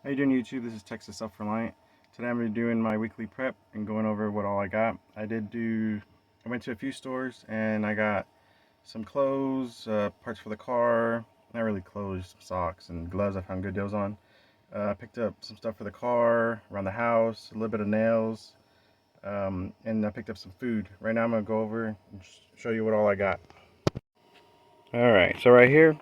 How you doing, YouTube? This is Texas Self-Reliant. Today I'm going to be doing my weekly prep and going over what all I got. I went to a few stores and I got some clothes, parts for the car, not really clothes, some socks and gloves I found good deals on. I picked up some stuff for the car, around the house, a little bit of nails, and I picked up some food. Right now I'm going to go over and show you what all I got. Alright, so right here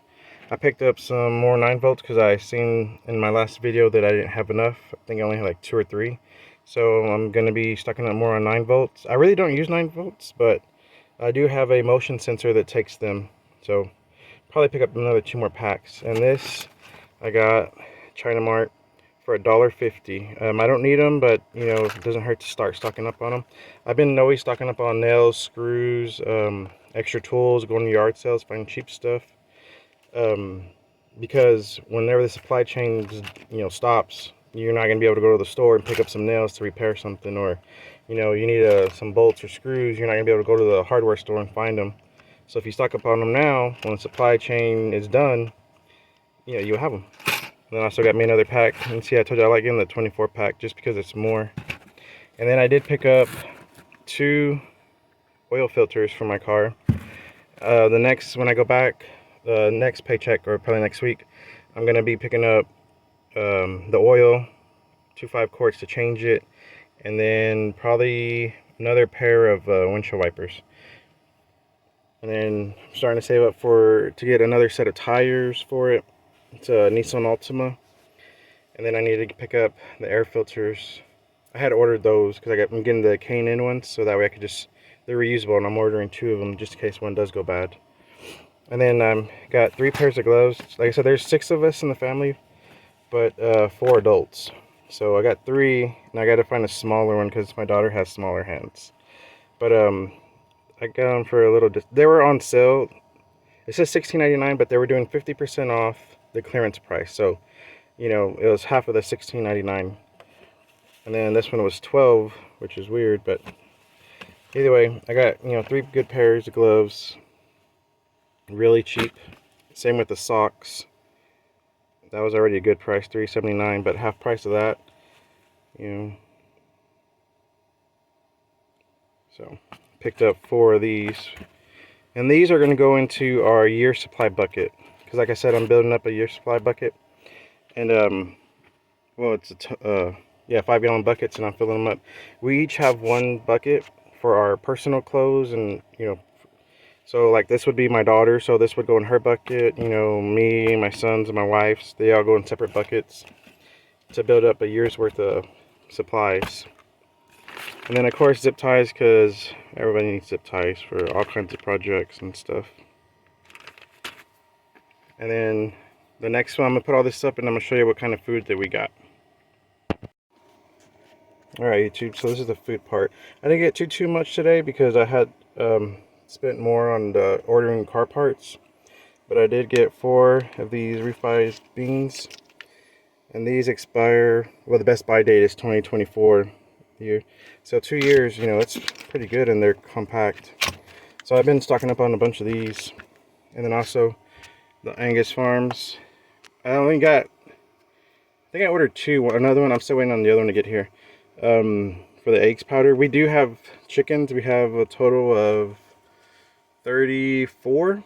I picked up some more 9 volts because I seen in my last video that I didn't have enough. I think I only had like 2 or 3. So I'm going to be stocking up more on 9 volts. I really don't use 9 volts, but I do have a motion sensor that takes them. So probably pick up another 2 more packs. And this I got China Mart for $1.50. I don't need them, but you know, it doesn't hurt to start stocking up on them. I've been always stocking up on nails, screws, extra tools, going to yard sales, finding cheap stuff. Because whenever the supply chain stops, you're not going to be able to go to the store and pick up some nails to repair something, or you need some bolts or screws. You're not going to be able to go to the hardware store and find them. So if you stock up on them now, when the supply chain is done, you'll have them. And then I also got me another pack. And see, I told you I like getting the 24 pack just because it's more. And then I did pick up 2 oil filters for my car. When I go back, the next paycheck, or probably next week, I'm gonna be picking up the oil, 2 5 quarts to change it, and then probably another pair of windshield wipers. And then I'm starting to save up to get another set of tires for it. It's a Nissan Altima. And then I need to pick up the air filters. I had ordered those because I'm getting the K&N ones, so that way I could they're reusable, and I'm ordering 2 of them just in case one does go bad. And then got 3 pairs of gloves. Like I said, there's 6 of us in the family, but 4 adults. So I got 3, and I got to find a smaller one because my daughter has smaller hands. But I got them for a little. They were on sale. It says $16.99, but they were doing 50% off the clearance price. So it was half of the $16.99. And then this one was $12, which is weird, but either way, I got 3 good pairs of gloves. Really cheap. Same with the socks. That was already a good price, $3.79, but half price of that. So picked up 4 of these, and these are going to go into our year supply bucket, because like I said, I'm building up a year supply bucket. And well, it's a 5-gallon buckets, and I'm filling them up. We each have 1 bucket for our personal clothes, and so like this would be my daughter, so this would go in her bucket. Me, my sons, and my wife's, they all go in separate buckets to build up a year's worth of supplies. And then of course zip ties, because everybody needs zip ties for all kinds of projects and stuff. And then the next one, I'm gonna put all this up and I'm gonna show you what kind of food that we got. Alright, YouTube, so this is the food part. I didn't get too much today because I had spent more on the ordering car parts, but I did get 4 of these refried beans, and these expire, well, the best buy date is 2024 year, so 2 years. It's pretty good, and they're compact. So I've been stocking up on a bunch of these. And then also the Angus Farms. I think I ordered 2, another one I'm still waiting on the other one to get here, for the eggs powder. We do have chickens. We have a total of 34,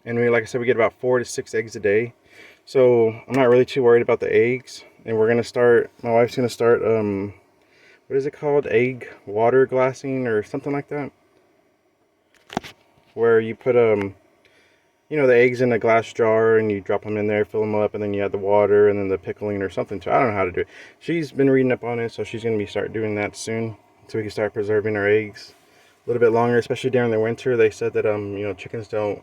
and like I said, we get about 4 to 6 eggs a day. So I'm not really too worried about the eggs. And my wife's gonna start what is it called, egg water glassing or something like that, where you put the eggs in a glass jar and you drop them in there, fill them up, and then you add the water and then the pickling or something. So I don't know how to do it. She's been reading up on it, so she's gonna start doing that soon, so we can start preserving our eggs a little bit longer, especially during the winter. They said that chickens don't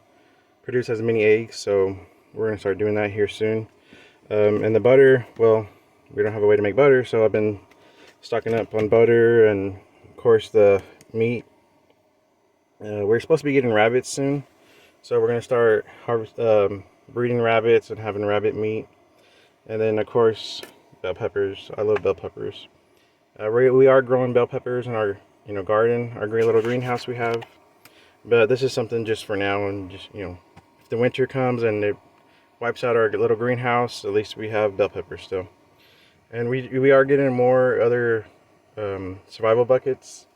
produce as many eggs, so we're gonna start doing that here soon. And the butter, well, we don't have a way to make butter, so I've been stocking up on butter, and of course the meat. We're supposed to be getting rabbits soon, so we're gonna start breeding rabbits and having rabbit meat. And then of course bell peppers. I love bell peppers. We are growing bell peppers in our garden, our great little greenhouse we have. But this is something just for now, and just if the winter comes and it wipes out our little greenhouse, at least we have bell peppers still. And we are getting more other survival buckets,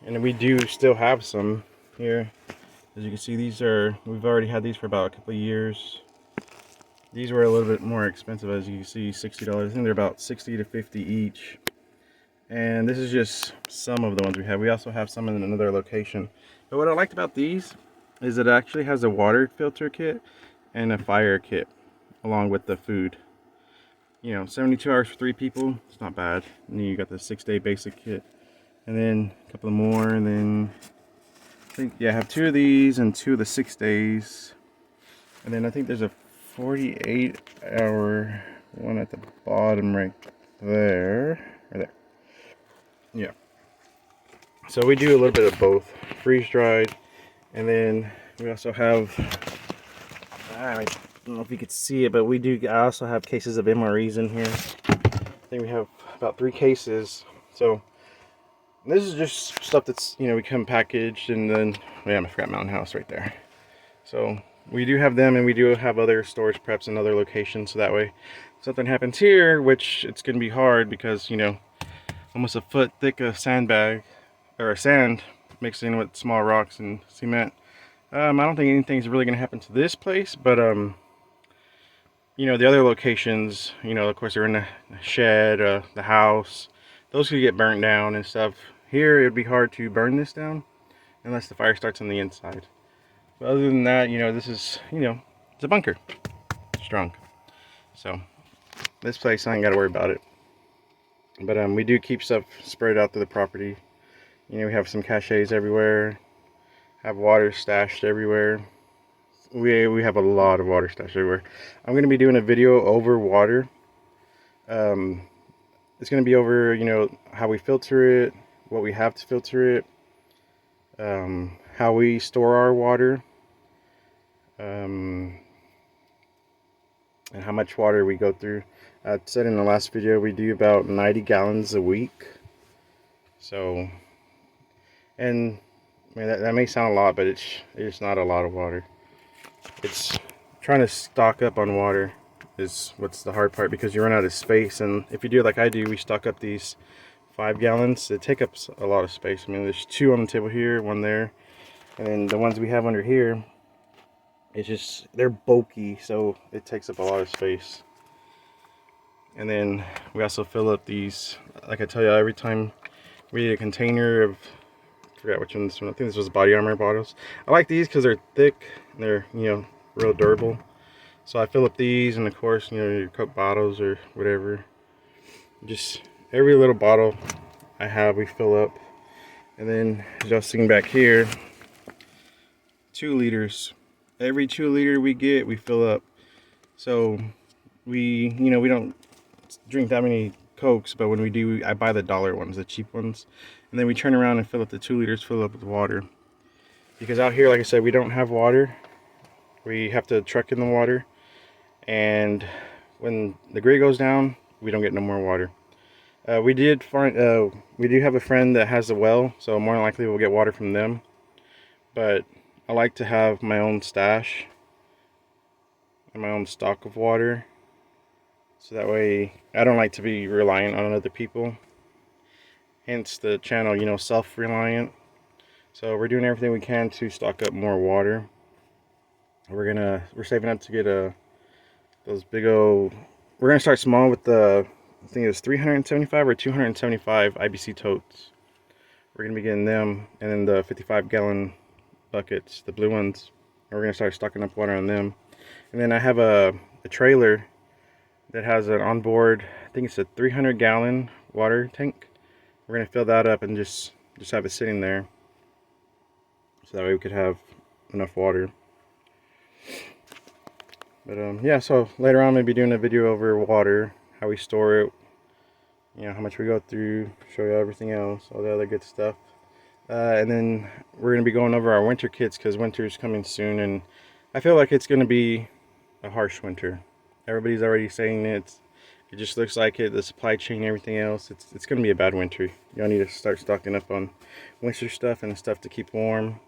and we do still have some here. As you can see, we've already had these for about a couple of years. These were a little bit more expensive, as you can see, $60. I think they're about 60 to 50 each. And this is just some of the ones we have. We also have some in another location. But what I liked about these is it actually has a water filter kit and a fire kit along with the food. You know, 72 hours for 3 people, it's not bad. And then you got the 6-day basic kit. And then a couple more, and then I think, yeah, I have 2 of these and 2 of the 6 days. And then I think there's a 48-hour one at the bottom right there. Right there. Yeah. So we do a little bit of both, freeze dried, and then we also have, I don't know if you could see it, but I also have cases of MREs in here. I think we have about 3 cases. So this is just stuff that's, you know, we come packaged, and then, yeah, I forgot Mountain House right there. So we do have them, and we do have other storage preps in other locations, so that way if something happens here, which it's going to be hard because, you know, almost a foot thick of sandbag, or sand mixed in with small rocks and cement. I don't think anything's really going to happen to this place, but you know, the other locations, you know, of course they're in the shed, the house, those could get burnt down and stuff. Here it'd be hard to burn this down unless the fire starts on the inside. But other than that, you know, this is, you know, it's a bunker, strong. So this place, I ain't got to worry about it. But we do keep stuff spread out to the property. You know, we have some caches everywhere, have water stashed everywhere. We have a lot of water stashed everywhere. I'm going to be doing a video over water. It's going to be over, you know, how we filter it, what we have to filter it, how we store our water, and how much water we go through. I said in the last video we do about 90 gallons a week. So, and I mean, that may sound a lot, but it's not a lot of water. It's trying to stock up on water is what's the hard part, because you run out of space. And if you do it like I do, we stock up these 5 gallons. It takes up a lot of space. I mean, there's 2 on the table here, 1 there, and then the ones we have under here, it's just, they're bulky, so it takes up a lot of space. And then we also fill up these, like I tell you, every time we need a container of, I forgot which ones, I think this was Body Armor bottles. I like these because they're thick and they're, you know, real durable. So I fill up these, and of course, you know, your Coke bottles or whatever. Just every little bottle I have, we fill up. And then just sitting back here, 2 liters. Every 2 liter we get, we fill up. So we, you know, we don't drink that many Cokes, but when we do, I buy the dollar ones, the cheap ones, and then we turn around and fill up the 2 liters, fill up with water. Because out here, like I said, we don't have water. We have to truck in the water, and when the grid goes down, we don't get no more water. We do have a friend that has a well, so more than likely we'll get water from them. But I like to have my own stash and my own stock of water. So that way, I don't like to be reliant on other people. Hence the channel, you know, self-reliant. So we're doing everything we can to stock up more water. We're saving up to get those big old, we're gonna start small with the, I think it was 375 or 275 IBC totes. We're gonna be getting them, and then the 55-gallon buckets, the blue ones. And we're gonna start stocking up water on them. And then I have a trailer that has an onboard, I think it's a 300-gallon water tank. We're gonna fill that up and just have it sitting there, so that way we could have enough water. But yeah, so later on maybe doing a video over water, how we store it, you know, how much we go through, show you everything else, all the other good stuff. And then we're gonna be going over our winter kits, because winter is coming soon, and I feel like it's gonna be a harsh winter. Everybody's already saying it just looks like it, the supply chain, everything else, it's gonna be a bad winter. Y'all need to start stocking up on winter stuff and stuff to keep warm.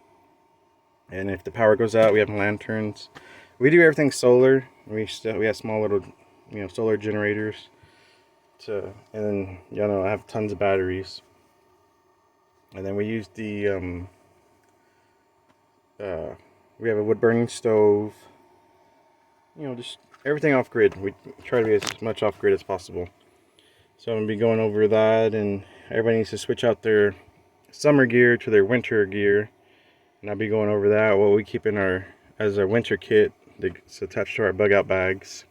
And if the power goes out, we have lanterns. We do everything solar. We have small little, you know, solar generators. and then, you know, I have tons of batteries. And then we use the we have a wood burning stove. You know, just everything off grid. We try to be as much off grid as possible. So I'm gonna be going over that, and everybody needs to switch out their summer gear to their winter gear. And I'll be going over that, what we keep in our as our winter kit that's attached to our bug out bags.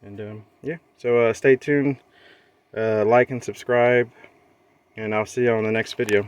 And yeah, so stay tuned, like and subscribe, and I'll see you on the next video.